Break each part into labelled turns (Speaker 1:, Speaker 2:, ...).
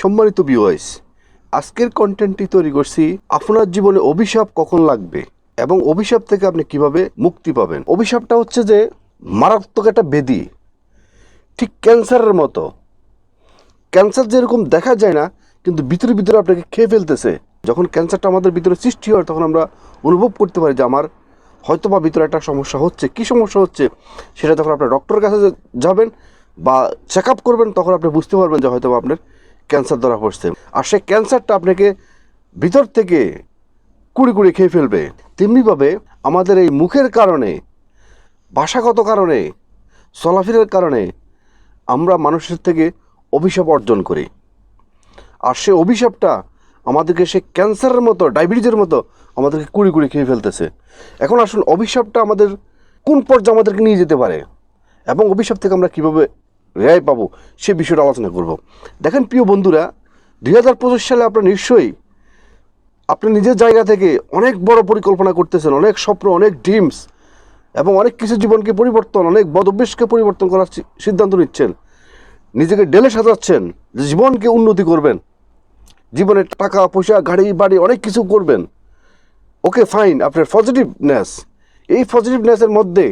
Speaker 1: সম্মানিত ভিউয়ার্স, আজকের কন্টেন্টটি তৈরি করছি আপনার জীবনে অভিশাপ কখন লাগবে এবং অভিশাপ থেকে আপনি কিভাবে মুক্তি পাবেন। অভিশাপটা হচ্ছে যে মারাত্মক একটা ব্যাধি, ঠিক ক্যান্সারের মতো। ক্যান্সার যেরকম দেখা যায় না, কিন্তু ভিতরে ভিতরে আপনাকে খেয়ে ফেলতেছে। যখন ক্যান্সারটা আমাদের ভিতরে সৃষ্টি হয় তখন আমরা অনুভব করতে পারি যে আমার হয়তো বা ভিতরে একটা সমস্যা হচ্ছে। কী সমস্যা হচ্ছে সেটা যখন আপনার ডক্টরের কাছে যাবেন বা চেক আপ করবেন তখন আপনি বুঝতে পারবেন যে হয়তো বা আপনার ক্যান্সার ধরা পড়ছে। আর সেই ক্যান্সারটা আপনাকে ভিতর থেকে কুড়ি কুড়ি খেয়ে ফেলবে। তেমনিভাবে আমাদের এই মুখের কারণে, ভাষাগত কারণে, চলাফেরার কারণে আমরা মানুষের থেকে অভিশাপ অর্জন করি। আর সে অভিশাপটা আমাদেরকে সে ক্যান্সারের মতো, ডায়াবেটিসের মতো আমাদেরকে কুড়ি কুড়ি খেয়ে ফেলতেছে। এখন আসুন অভিশাপটা আমাদের কোন পর্যায়ে আমাদেরকে নিয়ে যেতে পারে এবং অভিশাপ থেকে আমরা কীভাবে রেহাই পাবো সে বিষয়টা আলোচনা করব। দেখেন প্রিয় বন্ধুরা, 2025 সালে আপনারা নিশ্চয়ই আপনি নিজের জায়গা থেকে অনেক বড় পরিকল্পনা করতেছেন, অনেক স্বপ্ন, অনেক ড্রিমস এবং অনেক কিছু জীবনকে পরিবর্তন, অনেক বদ অভ্যাসকে পরিবর্তন করার সিদ্ধান্ত নিচ্ছেন। নিজেকে ডেলে সাজাচ্ছেন যে জীবনকে উন্নতি করবেন, জীবনে টাকা পয়সা, গাড়ি বাড়ি অনেক কিছু করবেন। ওকে ফাইন, আপনার পজিটিভনেস, এই পজিটিভনেসের মধ্যে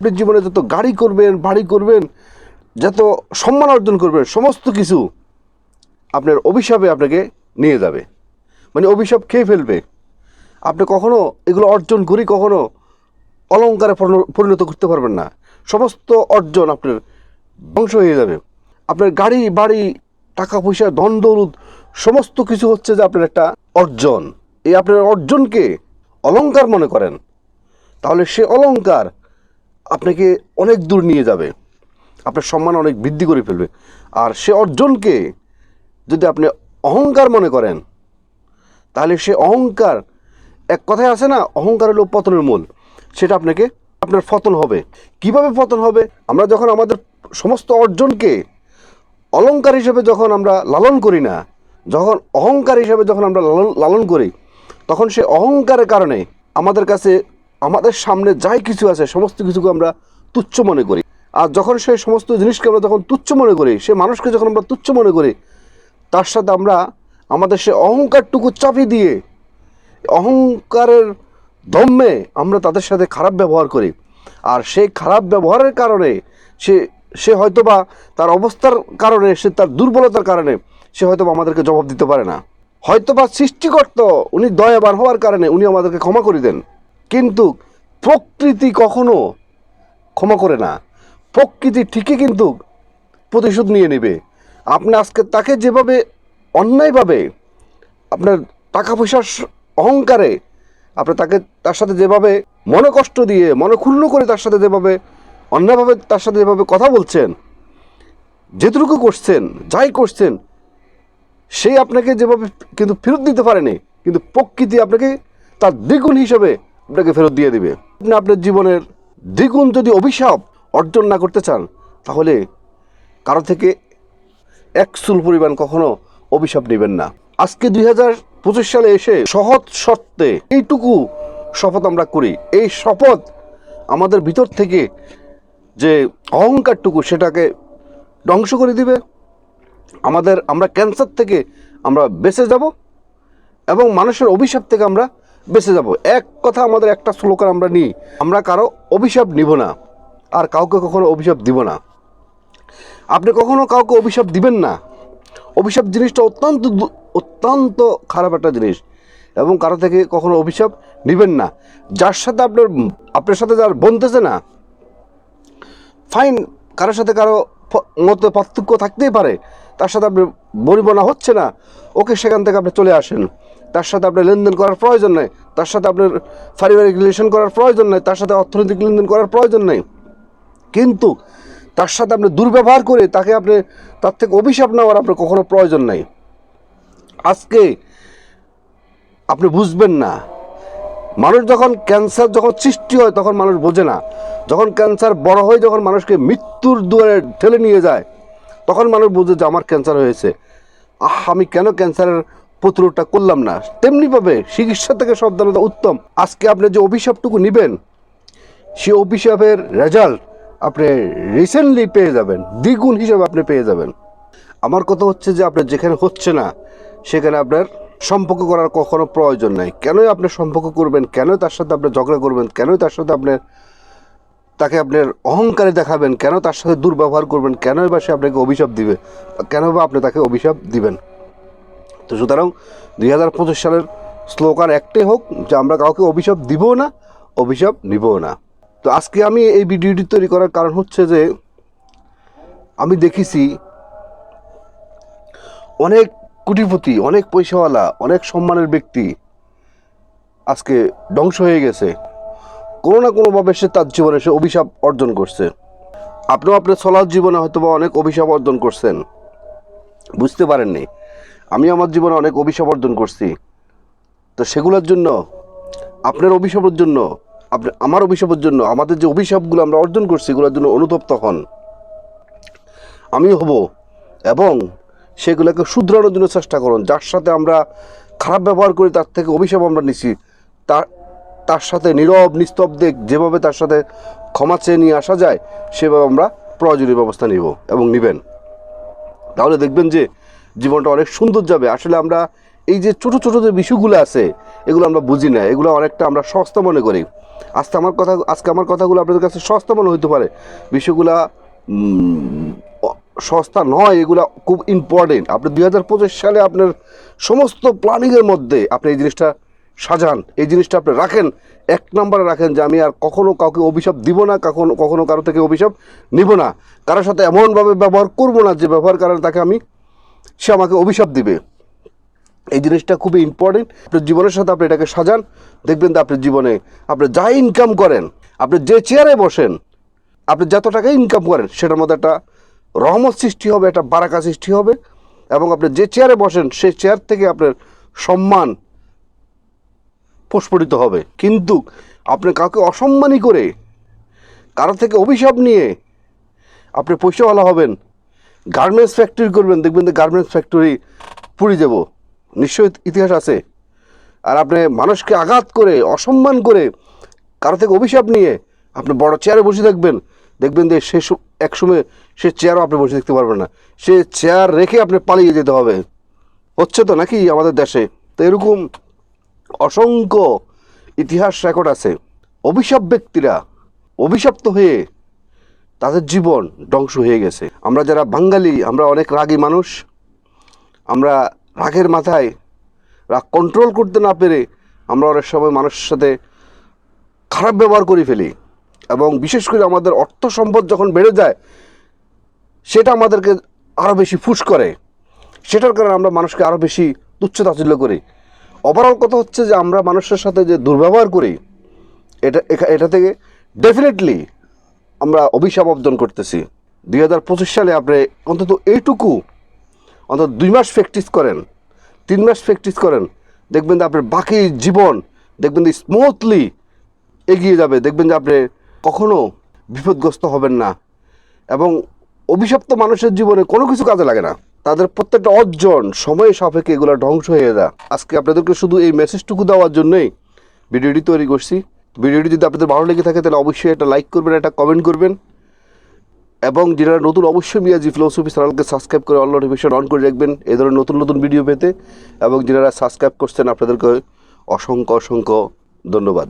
Speaker 1: আপনি জীবনে যত গাড়ি করবেন, বাড়ি করবেন, যত সম্মান অর্জন করবেন, সমস্ত কিছু আপনার অভিশাপে আপনাকে নিয়ে যাবে, মানে অভিশাপ খেয়ে ফেলবে। আপনি কখনো এগুলো অর্জন করি কখনো অলংকারে পরিণত করতে পারবেন না। সমস্ত অর্জন আপনার ধ্বংস হয়ে যাবে। আপনার গাড়ি বাড়ি, টাকা পয়সা, ধন দৌলত সমস্ত কিছু হচ্ছে যে আপনার একটা অর্জন। এই আপনার অর্জনকে অলংকার মনে করেন, তাহলে সে অলংকার আপনাকে অনেক দূর নিয়ে যাবে, আপনার সম্মান অনেক বৃদ্ধি করে ফেলবে। আর সে অর্জনকে যদি আপনি অহংকার মনে করেন তাহলে সে অহংকার, এক কথায় আছে না, অহংকার হলো পতনের মূল, সেটা আপনার পতন হবে। কিভাবে পতন হবে? আমরা যখন আমাদের সমস্ত অর্জনকে অলংকার হিসেবে যখন আমরা লালন করি না, যখন অহংকার হিসেবে যখন আমরা লালন করি, তখন সে অহংকারের কারণে আমাদের কাছে আমাদের সামনে যাই কিছু আছে সমস্ত কিছুকে আমরা তুচ্ছ মনে করি। আর যখন সেই সমস্ত জিনিসকে আমরা যখন তুচ্ছ মনে করি, সে মানুষকে যখন আমরা তুচ্ছ মনে করি, তার সাথে আমরা আমাদের সে অহংকারটুকু চাপিয়ে দিয়ে অহংকারের দম্মে আমরা তাদের সাথে খারাপ ব্যবহার করি। আর সেই খারাপ ব্যবহারের কারণে সে হয়তোবা তার অবস্থার কারণে, সে তার দুর্বলতার কারণে সে হয়তোবা আমাদেরকে জবাব দিতে পারে না। হয়তোবা সৃষ্টিকর্তা উনি দয়াবান হওয়ার কারণে উনি আমাদেরকে ক্ষমা করে দেন, কিন্তু প্রকৃতি কখনো ক্ষমা করে না। প্রকৃতি ঠিকই কিন্তু প্রতিশোধ নিয়ে নেবে। আপনি আজকে তাকে যেভাবে অন্যায়ভাবে আপনার টাকা পয়সার অহংকারে আপনি তার সাথে যেভাবে মনে কষ্ট দিয়ে, মনে ক্ষুণ্ণ করে তার সাথে যেভাবে অন্যায়ভাবে তার সাথে যেভাবে কথা বলছেন, যেটুকু করছেন, যাই করছেন, সেই আপনাকে যেভাবে কিন্তু ফেরত দিতে পারেনি, কিন্তু প্রকৃতি আপনাকে তার দ্বিগুণ হিসেবে আপনাকে ফেরত দিয়ে দিবে। আপনি আপনার জীবনের দ্বিগুণ যদি অভিশাপ অর্জন না করতে চান, তাহলে কারো থেকে এক চুল পরিমাণ কখনো অভিশাপ নেবেন না। আজকে 2025 সালে এসে সহজ শর্তে এইটুকু শপথ আমরা করি। এই শপথ আমাদের ভিতর থেকে যে অহংকারটুকু সেটাকে ধ্বংস করে দিবে। আমরা ক্যান্সার থেকে আমরা বেঁচে যাব এবং মানুষের অভিশাপ থেকে আমরা বেঁচে যাব। এক কথা, আমাদের একটা স্লোগান আমরা নিই, আমরা কারো অভিশাপ নিব না আর কাউকে কখনো অভিশাপ দিব না। আপনি কখনো কাউকে অভিশাপ দিবেন না। অভিশাপ জিনিসটা অত্যন্ত খারাপ একটা জিনিস, এবং কারো থেকে কখনো অভিশাপ নেবেন না। যার সাথে আপনার সাথে যার বনতেছে না, ফাইন, কারোর সাথে কারো মতো পার্থক্য থাকতেই পারে, তার সাথে আপনি বনিবনা হচ্ছে না, ওকে সেখান থেকে আপনি চলে আসেন। তার সাথে আপনার লেনদেন করার প্রয়োজন নেই, তার সাথে আপনার পারিবারিক রিলেশন করার প্রয়োজন নেই, তার সাথে অর্থনৈতিক লেনদেন করার প্রয়োজন নেই। কিন্তু তার সাথে আপনি দুর্ব্যবহার করে তার থেকে অভিশাপ নেওয়ার আপনার কখনো প্রয়োজন নেই। আজকে আপনি বুঝবেন না, মানুষ যখন ক্যান্সার যখন সৃষ্টি হয় তখন মানুষ বোঝে না। যখন ক্যান্সার বড় হয়, যখন মানুষকে মৃত্যুর দুয়ারে ঠেলে নিয়ে যায়, তখন মানুষ বোঝে যে আমার ক্যান্সার হয়েছে, আমি কেন ক্যান্সারের প্রতিরোধটা করলাম না। তেমনিভাবে চিকিৎসা থেকে সাবধানতা উত্তম। আজকে আপনি যে অভিশাপটুকু নেবেন, সেই অভিশাপের রেজাল্ট আপনি রিসেন্টলি পেয়ে যাবেন, দ্বিগুণ হিসাবে আপনি পেয়ে যাবেন। আমার কথা হচ্ছে যে আপনার যেখানে হচ্ছে না সেখানে আপনার সম্পর্ক করার কখনো প্রয়োজন নাই। কেনই আপনি সম্পর্ক করবেন, কেনই তার সাথে আপনি ঝগড়া করবেন, কেনই তার সাথে তাকে আপনার অহংকারে দেখাবেন, কেন তার সাথে দুর্ব্যবহার করবেন, কেনই বা সে আপনাকে অভিশাপ দিবে, কেন বা আপনি তাকে অভিশাপ দিবেন। তো সুতরাং 2025 সালের স্লোগান একটাই হোক যে আমরা কাউকে অভিশাপ দিবও না, অভিশাপ নিবও না। তো আজকে আমি এই ভিডিওটি তৈরি করার কারণ হচ্ছে যে আমি দেখেছি অনেক কোটিপতি, অনেক পয়সাওয়ালা, অনেক সম্মানের ব্যক্তি আজকে ধ্বংস হয়ে গেছে। কোনো না কোনোভাবে সে তার জীবনে সে অভিশাপ অর্জন করছে। আপনিও আপনার চলার জীবনে হয়তো বা অনেক অভিশাপ অর্জন করছেন, বুঝতে পারেননি। আমি আমার জীবনে অনেক অভিশাপ অর্জন করছি। তো সেগুলোর জন্য, আপনার অভিশাপের জন্য, আমার অভিশাপের জন্য, আমাদের যে অভিশাপগুলো আমরা অর্জন করছি এগুলোর জন্য অনুতপ্ত হন, আমি হব। এবং সেগুলোকে শুধরানোর জন্য চেষ্টা করুন। যার সাথে আমরা খারাপ ব্যবহার করি, তার থেকে অভিশাপ আমরা নিছি, তার সাথে নীরব নিস্তব্ধে যেভাবে তার সাথে ক্ষমা চেয়ে নিয়ে আসা যায় সেভাবে আমরা প্রয়োজনীয় ব্যবস্থা নিব এবং নেবেন। তাহলে দেখবেন যে জীবনটা অনেক সুন্দর যাবে। আসলে আমরা এই যে ছোটো ছোটো যে বিষয়গুলো আছে এগুলো আমরা বুঝি না, এগুলো অনেকটা আমরা সস্তা মনে করি। আজকে আমার কথাগুলো আপনাদের কাছে সস্তা মনে হইতে পারে, বিষয়গুলা সস্তা নয়, এগুলা খুব ইম্পর্টেন্ট। আপনি 2025 সালে আপনার সমস্ত প্ল্যানিংয়ের মধ্যে আপনি এই জিনিসটা সাজান, এই জিনিসটা আপনি রাখেন, এক নম্বরে রাখেন যে আমি আর কখনো কাউকে অভিশাপ দিব না, কখনো কারো থেকে অভিশাপ নিব না, কারোর সাথে এমনভাবে ব্যবহার করব না যে ব্যবহার কারণে সে আমাকে অভিশাপ দিবে। এই জিনিসটা খুবই ইম্পর্টেন্ট। আপনার জীবনের সাথে আপনি এটাকে সাজান, দেখবেন যে আপনার জীবনে আপনি যা ইনকাম করেন, আপনি যে চেয়ারে বসেন, আপনি যত টাকা ইনকাম করেন সেটার মধ্যে একটা রহমত সৃষ্টি হবে, একটা বারাকা সৃষ্টি হবে। এবং আপনি যে চেয়ারে বসেন সেই চেয়ার থেকে আপনার সম্মান প্রস্ফুটিত হবে। কিন্তু আপনি কাউকে অসম্মানী করে, কারো থেকে অভিশাপ নিয়ে আপনি পয়সাওয়ালা হবেন, গার্মেন্টস ফ্যাক্টরি করবেন, দেখবেন যে গার্মেন্টস ফ্যাক্টরি পুড়ে যাব, নিশ্চয়ই ইতিহাস আছে। আর আপনি মানুষকে আঘাত করে, অসম্মান করে, কারো থেকে অভিশাপ নিয়ে আপনি বড় চেয়ারে বসে থাকবেন, দেখবেন যে একসময় সে চেয়ারও আপনি বসে থাকতে পারবেন না, সে চেয়ার রেখে আপনি পালিয়ে যেতে হবে। হচ্ছে তো নাকি আমাদের দেশে? তো এরকম অসংখ্য ইতিহাস রেকর্ড আছে। অভিশাপ ব্যক্তিরা অভিশপ্ত হয়ে তাদের জীবন ধ্বংস হয়ে গেছে। আমরা যারা বাঙালি, আমরা অনেক রাগী মানুষ। আমরা রাগের মাথায়, রাগ কন্ট্রোল করতে না পেরে আমরা অনেক সময় মানুষের সাথে খারাপ ব্যবহার করে ফেলি। এবং বিশেষ করে আমাদের অর্থ সম্পদ যখন বেড়ে যায় সেটা আমাদেরকে আরও বেশি ফুস করে, সেটার কারণে আমরা মানুষকে আরও বেশি তুচ্ছ তাচ্ছিল্য করি। ওভারঅল কথা হচ্ছে যে আমরা মানুষের সাথে যে দুর্ব্যবহার করি এটা থেকে ডেফিনেটলি আমরা অভিশাপ অর্জন করতেছি। 2025 সালে আপনি অন্তত এইটুকু অন্তত 2 মাস প্র্যাকটিস করেন, 3 মাস প্র্যাকটিস করেন, দেখবেন যে আপনার বাকি জীবন দেখবেন যে স্মুথলি এগিয়ে যাবে। দেখবেন যে আপনি কখনো বিপদগ্রস্ত হবেন না। এবং অভিশপ্ত মানুষের জীবনে কোনো কিছু কাজে লাগে না, তাদের প্রত্যেকটা অর্জন সময়ের সাপেক্ষে এগুলো ধ্বংস হয়ে যায়। আজকে আপনাদেরকে শুধু এই মেসেজটুকু দেওয়ার জন্যই ভিডিওটি তৈরি করছি। ভিডিওটি যদি আপনাদের ভালো লেগে থাকে তাহলে অবশ্যই একটা লাইক করবেন, একটা কমেন্ট করবেন। এবং যারা নতুন অবশ্যই মিয়াজি ফিলোসফি চ্যানেলকে সাবস্ক্রাইব করে অল নোটিফিকেশন অন করে রাখবেন এই ধরনের নতুন নতুন ভিডিও পেতে। এবং যারা সাবস্ক্রাইব করছেন আপনাদেরকে অসংখ্য ধন্যবাদ।